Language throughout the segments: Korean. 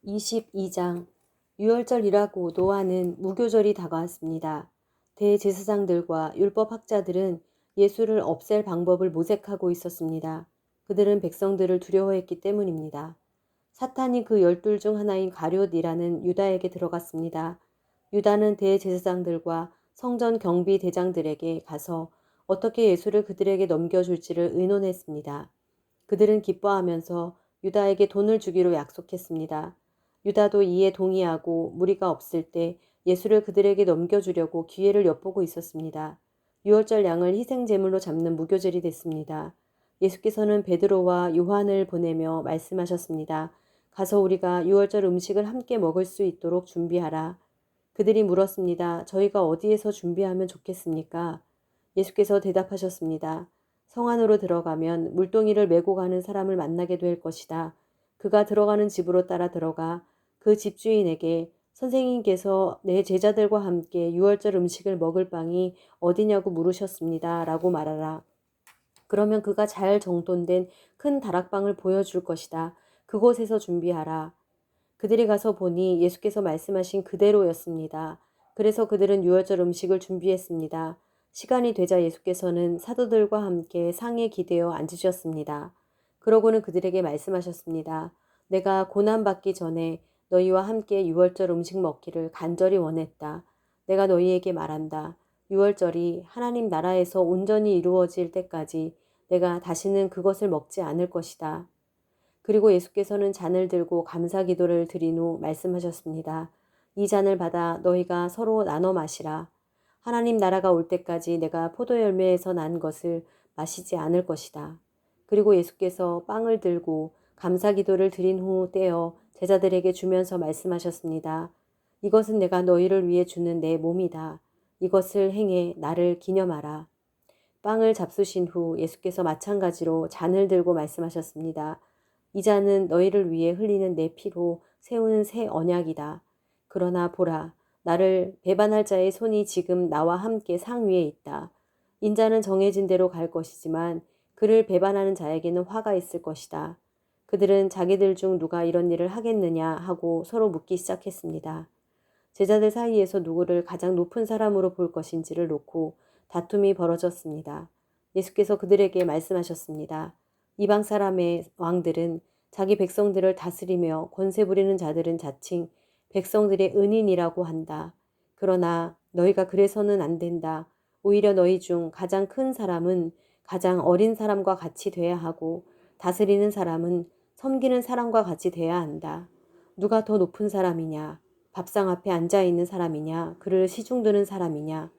22장 유월절이라고 노하는 무교절이 다가왔습니다. 대제사장들과 율법학자들은 예수를 없앨 방법을 모색하고 있었습니다. 그들은 백성들을 두려워했기 때문입니다. 사탄이 그 12 중 하나인 가룟이라는 유다에게 들어갔습니다. 유다는 대제사장들과 성전 경비 대장들에게 가서 어떻게 예수를 그들에게 넘겨줄지를 의논했습니다. 그들은 기뻐하면서 유다에게 돈을 주기로 약속했습니다. 유다도 이에 동의하고 무리가 없을 때 예수를 그들에게 넘겨주려고 기회를 엿보고 있었습니다. 유월절 양을 희생 제물로 잡는 무교절이 됐습니다. 예수께서는 베드로와 요한을 보내며 말씀하셨습니다. 가서 우리가 유월절 음식을 함께 먹을 수 있도록 준비하라. 그들이 물었습니다. 저희가 어디에서 준비하면 좋겠습니까? 예수께서 대답하셨습니다. 성 안으로 들어가면 물동이를 메고 가는 사람을 만나게 될 것이다. 그가 들어가는 집으로 따라 들어가 그 집주인에게 선생님께서 내 제자들과 함께 유월절 음식을 먹을 방이 어디냐고 물으셨습니다. 라고 말하라. 그러면 그가 잘 정돈된 큰 다락방을 보여줄 것이다. 그곳에서 준비하라. 그들이 가서 보니 예수께서 말씀하신 그대로였습니다. 그래서 그들은 유월절 음식을 준비했습니다. 시간이 되자 예수께서는 사도들과 함께 상에 기대어 앉으셨습니다. 그러고는 그들에게 말씀하셨습니다. 내가 고난받기 전에 너희와 함께 유월절 음식 먹기를 간절히 원했다. 내가 너희에게 말한다. 유월절이 하나님 나라에서 온전히 이루어질 때까지 내가 다시는 그것을 먹지 않을 것이다. 그리고 예수께서는 잔을 들고 감사 기도를 드린 후 말씀하셨습니다. 이 잔을 받아 너희가 서로 나눠 마시라. 하나님 나라가 올 때까지 내가 포도열매에서 난 것을 마시지 않을 것이다. 그리고 예수께서 빵을 들고 감사 기도를 드린 후 떼어 제자들에게 주면서 말씀하셨습니다. 이것은 내가 너희를 위해 주는 내 몸이다. 이것을 행해 나를 기념하라. 빵을 잡수신 후 예수께서 마찬가지로 잔을 들고 말씀하셨습니다. 이 잔은 너희를 위해 흘리는 내 피로 세우는 새 언약이다. 그러나 보라, 나를 배반할 자의 손이 지금 나와 함께 상 위에 있다. 인자는 정해진 대로 갈 것이지만 그를 배반하는 자에게는 화가 있을 것이다. 그들은 자기들 중 누가 이런 일을 하겠느냐 하고 서로 묻기 시작했습니다. 제자들 사이에서 누구를 가장 높은 사람으로 볼 것인지를 놓고 다툼이 벌어졌습니다. 예수께서 그들에게 말씀하셨습니다. 이방 사람의 왕들은 자기 백성들을 다스리며 권세 부리는 자들은 자칭 백성들의 은인이라고 한다. 그러나 너희가 그래서는 안 된다. 오히려 너희 중 가장 큰 사람은 가장 어린 사람과 같이 돼야 하고 다스리는 사람은 섬기는 사람과 같이 돼야 한다. 누가 더 높은 사람이냐? 밥상 앞에 앉아 있는 사람이냐? 그를 시중드는 사람이냐?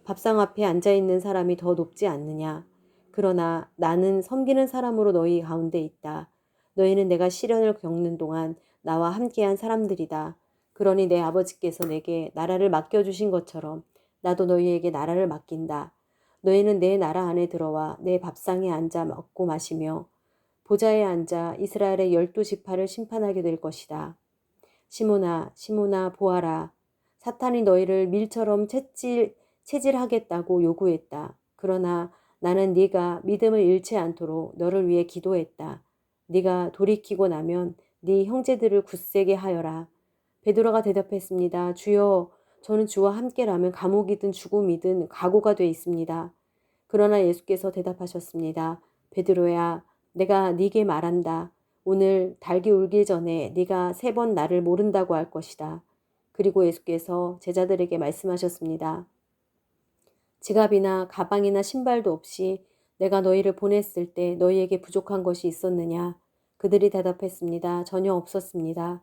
밥상 앞에 앉아 있는 사람이 더 높지 않느냐? 그러나 나는 섬기는 사람으로 너희 가운데 있다. 너희는 내가 시련을 겪는 동안 나와 함께한 사람들이다. 그러니 내 아버지께서 내게 나라를 맡겨주신 것처럼 나도 너희에게 나라를 맡긴다. 너희는 내 나라 안에 들어와 내 밥상에 앉아 먹고 마시며 보좌에 앉아 이스라엘의 12지파를 심판하게 될 것이다. 시몬아, 시몬아, 보아라. 사탄이 너희를 밀처럼 체질하겠다고 요구했다. 그러나 나는 네가 믿음을 잃지 않도록 너를 위해 기도했다. 네가 돌이키고 나면 네 형제들을 굳세게 하여라. 베드로가 대답했습니다. 주여, 저는 주와 함께라면 감옥이든 죽음이든 각오가 돼 있습니다. 그러나 예수께서 대답하셨습니다. 베드로야, 내가 네게 말한다. 오늘 닭이 울기 전에 네가 3번 나를 모른다고 할 것이다. 그리고 예수께서 제자들에게 말씀하셨습니다. 지갑이나 가방이나 신발도 없이 내가 너희를 보냈을 때 너희에게 부족한 것이 있었느냐? 그들이 대답했습니다. 전혀 없었습니다.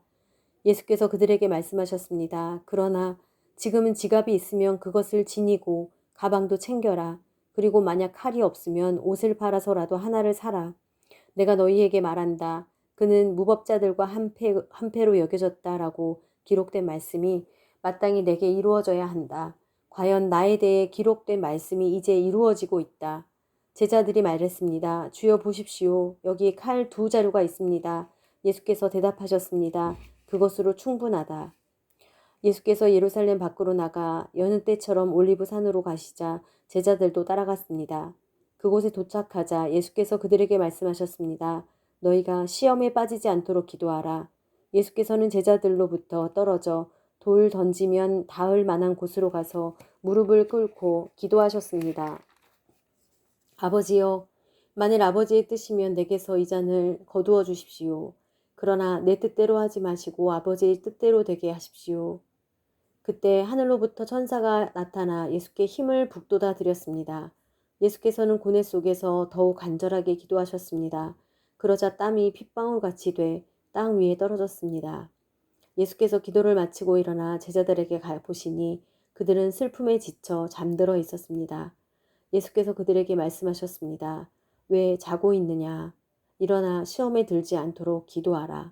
예수께서 그들에게 말씀하셨습니다. 그러나 지금은 지갑이 있으면 그것을 지니고 가방도 챙겨라. 그리고 만약 칼이 없으면 옷을 팔아서라도 하나를 사라. 내가 너희에게 말한다. 그는 무법자들과 한패로 여겨졌다라고 기록된 말씀이 마땅히 내게 이루어져야 한다. 과연 나에 대해 기록된 말씀이 이제 이루어지고 있다. 제자들이 말했습니다. 주여 보십시오. 여기 칼 2자루가 있습니다. 예수께서 대답하셨습니다. 그것으로 충분하다. 예수께서 예루살렘 밖으로 나가 여느 때처럼 올리브 산으로 가시자 제자들도 따라갔습니다. 그곳에 도착하자 예수께서 그들에게 말씀하셨습니다. 너희가 시험에 빠지지 않도록 기도하라. 예수께서는 제자들로부터 떨어져 돌 던지면 닿을 만한 곳으로 가서 무릎을 꿇고 기도하셨습니다. 아버지여, 만일 아버지의 뜻이면 내게서 이 잔을 거두어 주십시오. 그러나 내 뜻대로 하지 마시고 아버지의 뜻대로 되게 하십시오. 그때 하늘로부터 천사가 나타나 예수께 힘을 북돋아 드렸습니다. 예수께서는 고뇌 속에서 더욱 간절하게 기도하셨습니다. 그러자 땀이 핏방울같이 돼 땅 위에 떨어졌습니다. 예수께서 기도를 마치고 일어나 제자들에게 보시니 그들은 슬픔에 지쳐 잠들어 있었습니다. 예수께서 그들에게 말씀하셨습니다. 왜 자고 있느냐? 일어나 시험에 들지 않도록 기도하라.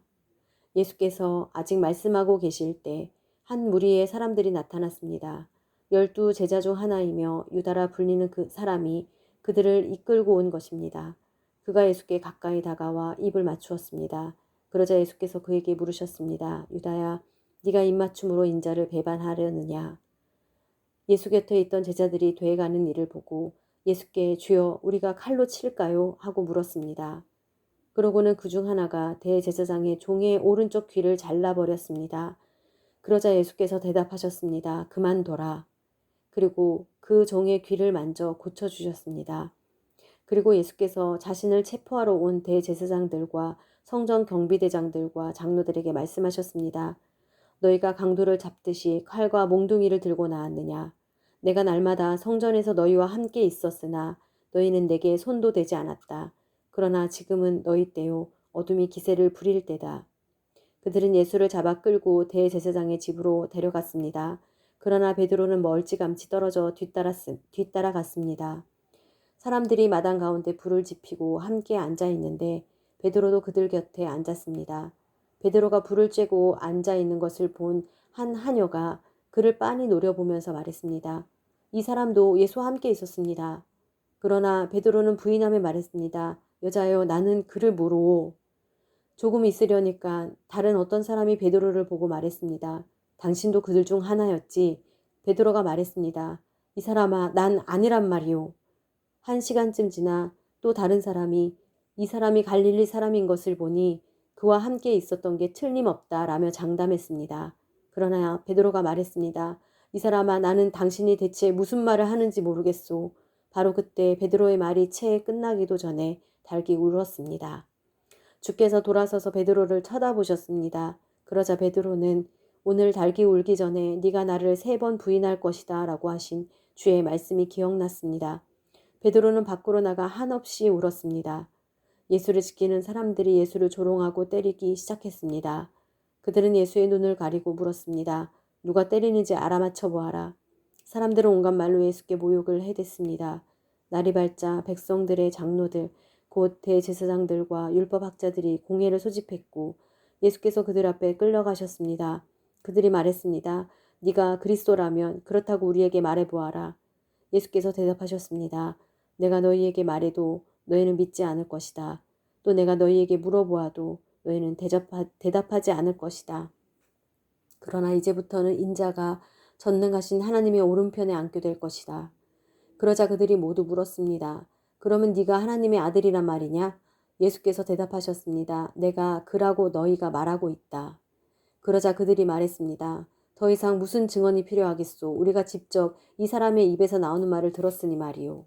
예수께서 아직 말씀하고 계실 때 한 무리의 사람들이 나타났습니다. 12 제자 중 하나이며 유다라 불리는 그 사람이 그들을 이끌고 온 것입니다. 그가 예수께 가까이 다가와 입을 맞추었습니다. 그러자 예수께서 그에게 물으셨습니다. 유다야, 네가 입맞춤으로 인자를 배반하려느냐? 예수 곁에 있던 제자들이 돼가는 일을 보고 예수께 주여 우리가 칼로 칠까요? 하고 물었습니다. 그러고는 그중 하나가 대제사장의 종의 오른쪽 귀를 잘라버렸습니다. 그러자 예수께서 대답하셨습니다. 그만둬라. 그리고 그 종의 귀를 만져 고쳐주셨습니다. 그리고 예수께서 자신을 체포하러 온 대제사장들과 성전 경비대장들과 장로들에게 말씀하셨습니다. 너희가 강도를 잡듯이 칼과 몽둥이를 들고 나왔느냐? 내가 날마다 성전에서 너희와 함께 있었으나 너희는 내게 손도 대지 않았다. 그러나 지금은 너희 때요 어둠이 기세를 부릴 때다. 그들은 예수를 잡아 끌고 대제사장의 집으로 데려갔습니다. 그러나 베드로는 멀찌감치 떨어져 뒤따라갔습니다. 사람들이 마당 가운데 불을 지피고 함께 앉아 있는데 베드로도 그들 곁에 앉았습니다. 베드로가 불을 쬐고 앉아 있는 것을 본 한 하녀가 그를 빤히 노려보면서 말했습니다. 이 사람도 예수와 함께 있었습니다. 그러나 베드로는 부인하며 말했습니다. 여자여, 나는 그를 모르오. 조금 있으려니까 다른 어떤 사람이 베드로를 보고 말했습니다. 당신도 그들 중 하나였지. 베드로가 말했습니다. 이 사람아, 난 아니란 말이오. 1시간쯤 지나 또 다른 사람이 이 사람이 갈릴리 사람인 것을 보니 그와 함께 있었던 게 틀림없다라며 장담했습니다. 그러나 베드로가 말했습니다. 이 사람아, 나는 당신이 대체 무슨 말을 하는지 모르겠소. 바로 그때 베드로의 말이 채 끝나기도 전에 닭이 울었습니다. 주께서 돌아서서 베드로를 쳐다보셨습니다. 그러자 베드로는 오늘 닭이 울기 전에 네가 나를 3번 부인할 것이다 라고 하신 주의 말씀이 기억났습니다. 베드로는 밖으로 나가 한없이 울었습니다. 예수를 지키는 사람들이 예수를 조롱하고 때리기 시작했습니다. 그들은 예수의 눈을 가리고 물었습니다. 누가 때리는지 알아맞혀 보아라. 사람들은 온갖 말로 예수께 모욕을 해댔습니다. 날이 밝자 백성들의 장로들, 곧 대제사장들과 율법학자들이 공회를 소집했고 예수께서 그들 앞에 끌려가셨습니다. 그들이 말했습니다. 네가 그리스도라면 그렇다고 우리에게 말해보아라. 예수께서 대답하셨습니다. 내가 너희에게 말해도 너희는 믿지 않을 것이다. 또 내가 너희에게 물어보아도 너희는 대답하지 않을 것이다. 그러나 이제부터는 인자가 전능하신 하나님의 오른편에 앉게 될 것이다. 그러자 그들이 모두 물었습니다. 그러면 네가 하나님의 아들이란 말이냐? 예수께서 대답하셨습니다. 내가 그라고 너희가 말하고 있다. 그러자 그들이 말했습니다. 더 이상 무슨 증언이 필요하겠소? 우리가 직접 이 사람의 입에서 나오는 말을 들었으니 말이오.